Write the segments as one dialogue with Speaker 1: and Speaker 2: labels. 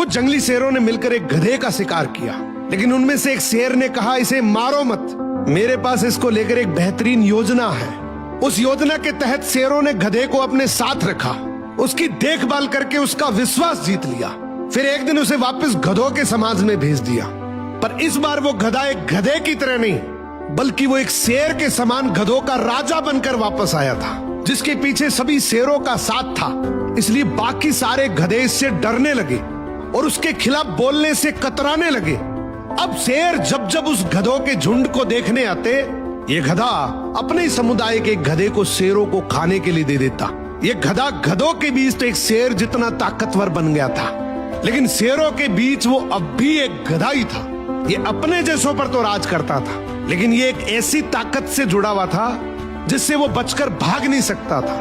Speaker 1: कुछ जंगली शेरों ने मिलकर एक गधे का शिकार किया, लेकिन उनमें से एक शेर ने कहा, इसे मारो मत, मेरे पास इसको लेकर एक बेहतरीन योजना है। उस योजना के तहत शेरों ने गधे को अपने साथ रखा, उसकी देखभाल करके उसका विश्वास जीत लिया। फिर एक दिन उसे वापस गधों के समाज में भेज दिया, पर इस बार वो गधा एक गधे की तरह नहीं, बल्कि वो एक शेर के समान गधों का राजा बनकर वापस आया था, जिसके पीछे सभी शेरों का साथ था। इसलिए बाकी सारे गधे इससे डरने लगे और उसके खिलाफ बोलने से कतराने लगे। अब शेर जब जब उस गधों के झुंड को देखने आते, ये गधा अपने समुदाय के गधे को शेरों को खाने के लिए दे देता। ये गधा गधों के बीच तो एक शेर जितना ताकतवर बन गया था, लेकिन शेरों के बीच वो अब भी एक गधा ही था। ये अपने जैसों पर तो राज करता था, लेकिन ये एक ऐसी ताकत से जुड़ा हुआ था जिससे वो बचकर भाग नहीं सकता था।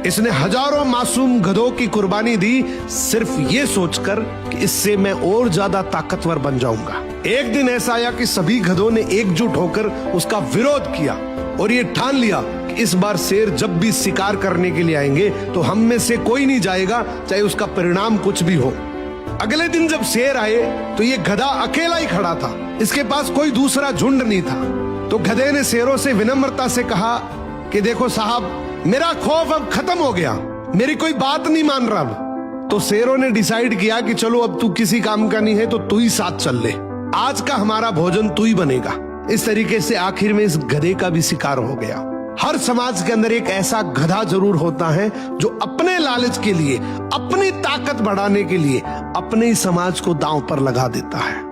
Speaker 1: इसने हजारों मासूम गधों की कुर्बानी दी, सिर्फ ये सोचकर कि इससे मैं और ज्यादा ताकतवर बन जाऊंगा। एक दिन ऐसा आया कि सभी गधों ने एकजुट होकर उसका विरोध किया और ये ठान लिया कि इस बार शेर जब भी शिकार करने के लिए आएंगे तो हम में से कोई नहीं जाएगा, चाहे उसका परिणाम कुछ भी हो। अगले दिन जब शेर आए तो ये गधा अकेला ही खड़ा था, इसके पास कोई दूसरा झुंड नहीं था। तो गधे ने शेरों से विनम्रता से कहा कि देखो साहब, मेरा खौफ अब खत्म हो गया, मेरी कोई बात नहीं मान रहा अब। तो शेरों ने डिसाइड किया कि चलो अब तू किसी काम का नहीं है तो तू ही साथ चल ले, आज का हमारा भोजन तू ही बनेगा। इस तरीके से आखिर में इस गधे का भी शिकार हो गया। हर समाज के अंदर एक ऐसा गधा जरूर होता है जो अपने लालच के लिए, अपनी ताकत बढ़ाने के लिए अपने ही समाज को दांव पर लगा देता है।